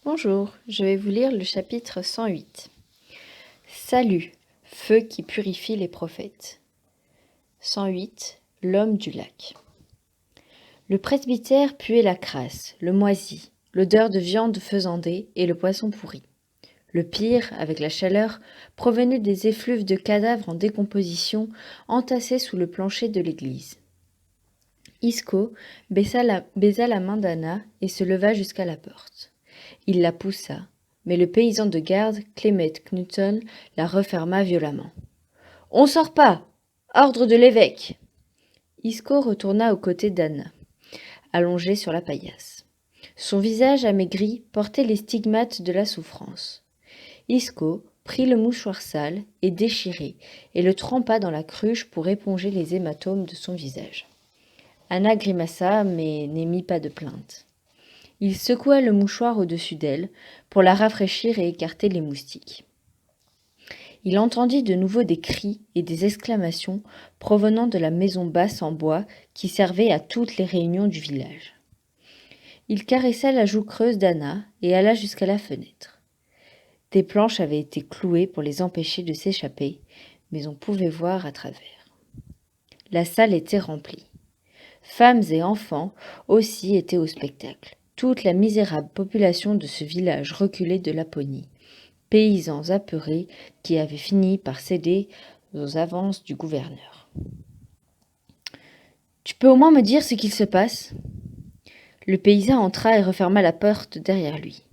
Bonjour, je vais vous lire le chapitre 108. Salut, feu qui purifie les prophètes. 108. L'homme du lac. Le presbytère puait la crasse, le moisi, l'odeur de viande faisandée et le poisson pourri. Le pire, avec la chaleur, provenait des effluves de cadavres en décomposition entassés sous le plancher de l'église. Isco baisa la main d'Anna et se leva jusqu'à la porte. Il la poussa, mais le paysan de garde, Clément Knudsen, la referma violemment. « On sort pas! Ordre de l'évêque !» Isco retourna aux côtés d'Anna, allongée sur la paillasse. Son visage amaigri portait les stigmates de la souffrance. Isco prit le mouchoir sale et déchiré et le trempa dans la cruche pour éponger les hématomes de son visage. Anna grimaça, mais n'émit pas de plainte. Il secoua le mouchoir au-dessus d'elle pour la rafraîchir et écarter les moustiques. Il entendit de nouveau des cris et des exclamations provenant de la maison basse en bois qui servait à toutes les réunions du village. Il caressa la joue creuse d'Anna et alla jusqu'à la fenêtre. Des planches avaient été clouées pour les empêcher de s'échapper, mais on pouvait voir à travers. La salle était remplie. Femmes et enfants aussi étaient au spectacle. Toute la misérable population de ce village reculé de Laponie, paysans apeurés qui avaient fini par céder aux avances du gouverneur. « Tu peux au moins me dire ce qu'il se passe ?» Le paysan entra et referma la porte derrière lui.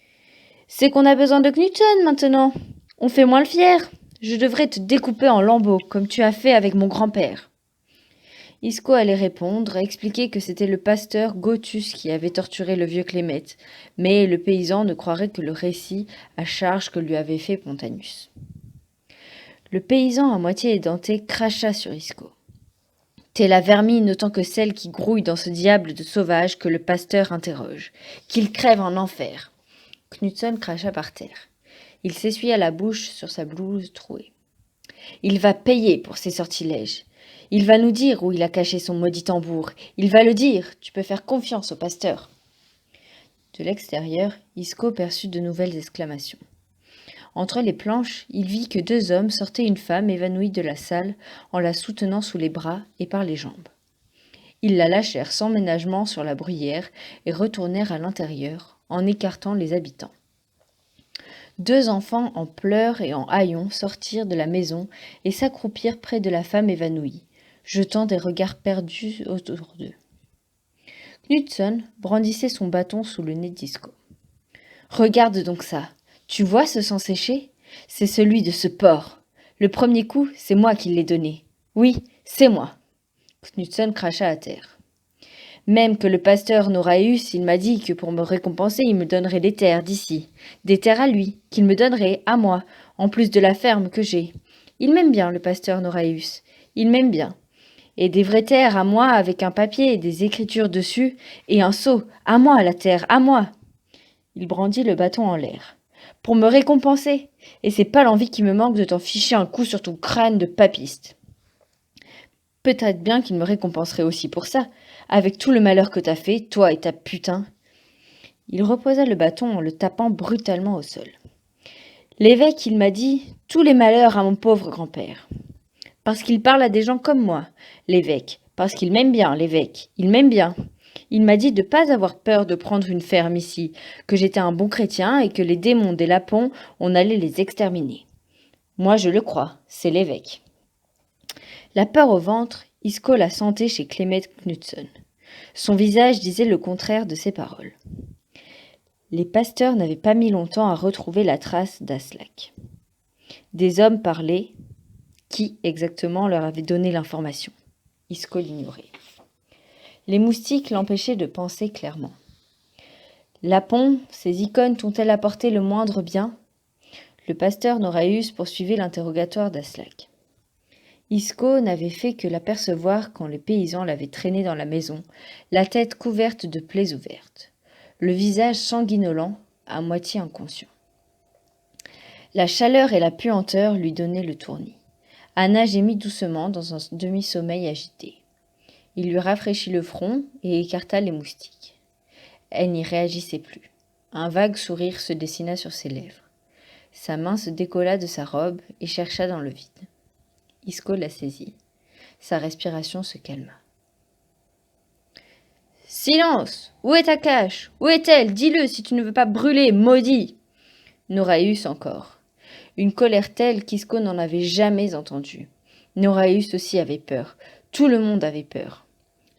« C'est qu'on a besoin de Knudsen maintenant. On fait moins le fier. Je devrais te découper en lambeaux, comme tu as fait avec mon grand-père. » Isco allait répondre, expliquer que c'était le pasteur Gothus qui avait torturé le vieux Clément, mais le paysan ne croirait que le récit à charge que lui avait fait Pontanus. Le paysan à moitié édenté cracha sur Isco. « T'es la vermine autant que celle qui grouille dans ce diable de sauvage que le pasteur interroge. Qu'il crève en enfer !» Knudsen cracha par terre. Il s'essuya la bouche sur sa blouse trouée. « Il va payer pour ses sortilèges. Il va nous dire où il a caché son maudit tambour. Il va le dire. Tu peux faire confiance au pasteur. » De l'extérieur, Isco perçut de nouvelles exclamations. Entre les planches, il vit que 2 hommes sortaient une femme évanouie de la salle en la soutenant sous les bras et par les jambes. Ils la lâchèrent sans ménagement sur la bruyère et retournèrent à l'intérieur, en écartant les habitants. 2 enfants en pleurs et en haillons sortirent de la maison et s'accroupirent près de la femme évanouie, jetant des regards perdus autour d'eux. Knudsen brandissait son bâton sous le nez d'Isco. « Regarde donc ça. Tu vois ce sang séché ? C'est celui de ce porc. Le premier coup, c'est moi qui l'ai donné. Oui, c'est moi. » Knudsen cracha à terre. « Même que le pasteur Noraeus, il m'a dit que pour me récompenser, il me donnerait des terres d'ici. Des terres à lui, qu'il me donnerait à moi, en plus de la ferme que j'ai. Il m'aime bien, le pasteur Noraeus. Il m'aime bien. Et des vraies terres à moi avec un papier et des écritures dessus, et un sceau. À moi, la terre, à moi. » Il brandit le bâton en l'air. « Pour me récompenser. Et c'est pas l'envie qui me manque de t'en ficher un coup sur ton crâne de papiste. » Peut-être bien qu'il me récompenserait aussi pour ça, avec tout le malheur que t'as fait, toi et ta putain. Il reposa le bâton en le tapant brutalement au sol. L'évêque, il m'a dit tous les malheurs à mon pauvre grand-père. Parce qu'il parle à des gens comme moi, l'évêque. Parce qu'il m'aime bien, l'évêque. Il m'aime bien. Il m'a dit de pas avoir peur de prendre une ferme ici, que j'étais un bon chrétien et que les démons des Lapons, on allait les exterminer. Moi, je le crois, c'est l'évêque. La peur au ventre, Isco la sentait chez Clément Knudsen. Son visage disait le contraire de ses paroles. Les pasteurs n'avaient pas mis longtemps à retrouver la trace d'Aslak. Des hommes parlaient. Qui exactement leur avait donné l'information ? Isco l'ignorait. Les moustiques l'empêchaient de penser clairement. Lapon, ces icônes t'ont-elles apporté le moindre bien ? Le pasteur Noraeus poursuivait l'interrogatoire d'Aslak. Isco n'avait fait que l'apercevoir quand les paysans l'avaient traîné dans la maison, la tête couverte de plaies ouvertes, le visage sanguinolent, à moitié inconscient. La chaleur et la puanteur lui donnaient le tournis. Anna gémit doucement dans un demi-sommeil agité. Il lui rafraîchit le front et écarta les moustiques. Elle n'y réagissait plus. Un vague sourire se dessina sur ses lèvres. Sa main se décolla de sa robe et chercha dans le vide. Isco la saisit. Sa respiration se calma. « Silence! Où est ta cache? Où est-elle? Dis-le si tu ne veux pas brûler, maudit !» Noraeus encore. Une colère telle qu'Isco n'en avait jamais entendu. Noraeus aussi avait peur. Tout le monde avait peur.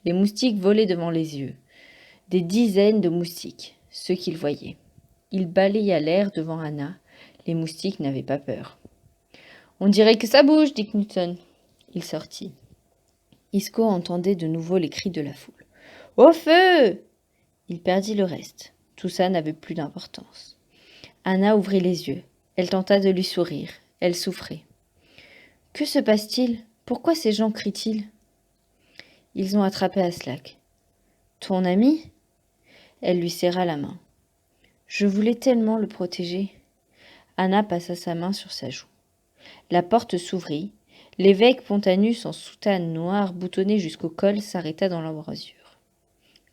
Les moustiques volaient devant les yeux. Des dizaines de moustiques, ceux qu'il voyait. Il balaya l'air devant Anna. Les moustiques n'avaient pas peur. « On dirait que ça bouge, dit Knudsen. » Il sortit. Isco entendait de nouveau les cris de la foule. « Au feu !» Il perdit le reste. Tout ça n'avait plus d'importance. Anna ouvrit les yeux. Elle tenta de lui sourire. Elle souffrait. « Que se passe-t-il? Pourquoi ces gens crient-ils » Ils ont attrapé Aslak. « Ton ami ?» Elle lui serra la main. « Je voulais tellement le protéger. » Anna passa sa main sur sa joue. La porte s'ouvrit. L'évêque Pontanus en soutane noire boutonnée jusqu'au col s'arrêta dans l'embrasure.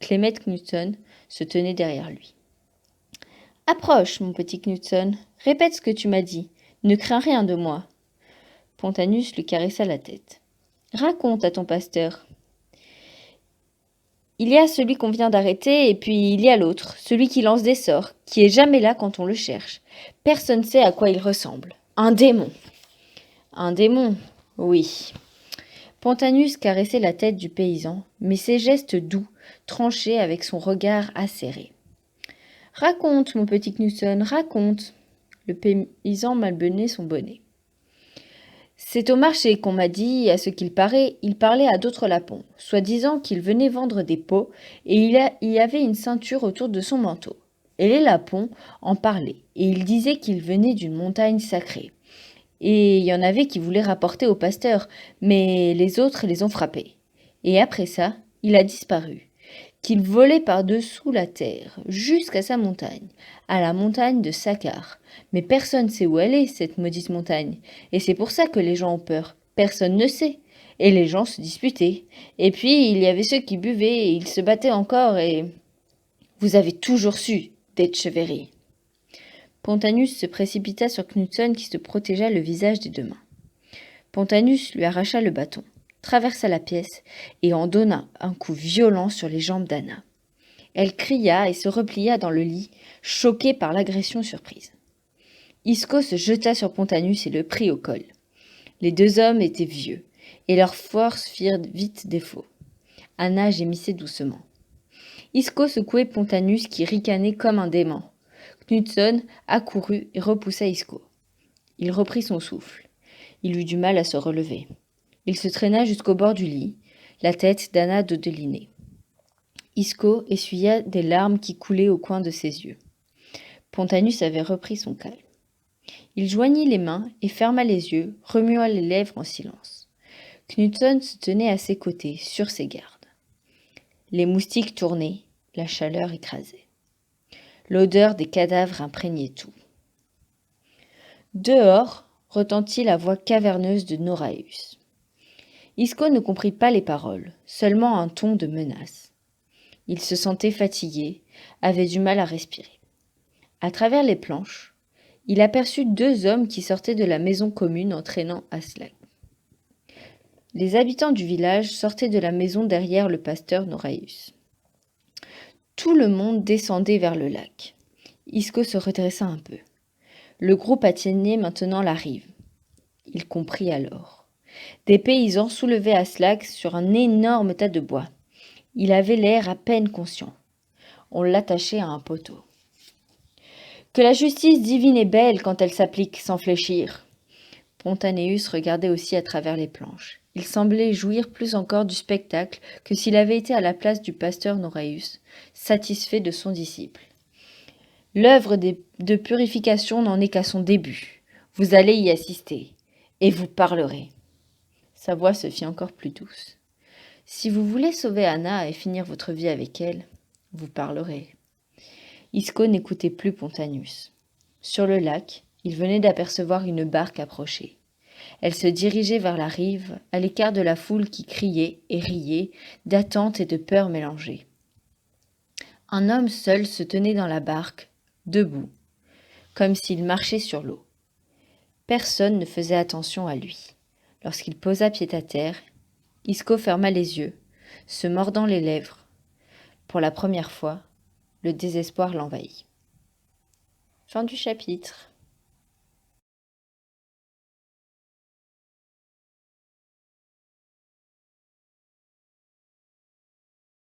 Clément Knudsen se tenait derrière lui. « Approche, mon petit Knudsen. Répète ce que tu m'as dit. Ne crains rien de moi. » Pontanus lui caressa la tête. « Raconte à ton pasteur. » Il y a celui qu'on vient d'arrêter et puis il y a l'autre, celui qui lance des sorts, qui est jamais là quand on le cherche. Personne ne sait à quoi il ressemble. Un démon. Un démon, oui. Pontanus caressait la tête du paysan, mais ses gestes doux tranchaient avec son regard acéré. « Raconte, mon petit Knudsen, raconte !» Le paysan malmenait son bonnet. « C'est au marché qu'on m'a dit, à ce qu'il paraît, il parlait à d'autres lapons, soi-disant qu'il venait vendre des peaux, et il y avait une ceinture autour de son manteau. Et les lapons en parlaient, et ils disaient qu'il venait d'une montagne sacrée. Et il y en avait qui voulaient rapporter au pasteur, mais les autres les ont frappés. Et après ça, il a disparu. Qu'il volait par-dessous la terre, jusqu'à sa montagne, à la montagne de Sakkar. Mais personne ne sait où elle est, cette maudite montagne. Et c'est pour ça que les gens ont peur. Personne ne sait. Et les gens se disputaient. Et puis, il y avait ceux qui buvaient, et ils se battaient encore, et... Vous avez toujours su, d'Etcheverry. Pontanus se précipita sur Knudsen qui se protégea le visage des deux mains. Pontanus lui arracha le bâton, traversa la pièce et en donna un coup violent sur les jambes d'Anna. Elle cria et se replia dans le lit, choquée par l'agression surprise. Isco se jeta sur Pontanus et le prit au col. Les deux hommes étaient vieux, et leurs forces firent vite défaut. Anna gémissait doucement. Isco secouait Pontanus qui ricanait comme un dément. Knudsen accourut et repoussa Isco. Il reprit son souffle. Il eut du mal à se relever. Il se traîna jusqu'au bord du lit, la tête d'Anna dodelinée. Isco essuya des larmes qui coulaient au coin de ses yeux. Pontanus avait repris son calme. Il joignit les mains et ferma les yeux, remuant les lèvres en silence. Knudsen se tenait à ses côtés, sur ses gardes. Les moustiques tournaient, la chaleur écrasait. L'odeur des cadavres imprégnait tout. Dehors retentit la voix caverneuse de Noraeus. Isco ne comprit pas les paroles, seulement un ton de menace. Il se sentait fatigué, avait du mal à respirer. À travers les planches, il aperçut deux hommes qui sortaient de la maison commune entraînant Aslak. Les habitants du village sortaient de la maison derrière le pasteur Noraeus. Tout le monde descendait vers le lac. Isco se redressa un peu. Le groupe atteignait maintenant la rive. Il comprit alors. Des paysans soulevaient Aslak sur un énorme tas de bois. Il avait l'air à peine conscient. On l'attachait à un poteau. « Que la justice divine est belle quand elle s'applique sans fléchir !» Pontanus regardait aussi à travers les planches. Il semblait jouir plus encore du spectacle que s'il avait été à la place du pasteur Noraeus, satisfait de son disciple. L'œuvre de purification n'en est qu'à son début. Vous allez y assister, et vous parlerez. Sa voix se fit encore plus douce. Si vous voulez sauver Anna et finir votre vie avec elle, vous parlerez. Isco n'écoutait plus Pontanus. Sur le lac, il venait d'apercevoir une barque approcher. Elle se dirigeait vers la rive, à l'écart de la foule qui criait et riait, d'attente et de peur mélangées. Un homme seul se tenait dans la barque, debout, comme s'il marchait sur l'eau. Personne ne faisait attention à lui. Lorsqu'il posa pied à terre, Isco ferma les yeux, se mordant les lèvres. Pour la première fois, le désespoir l'envahit. Fin du chapitre.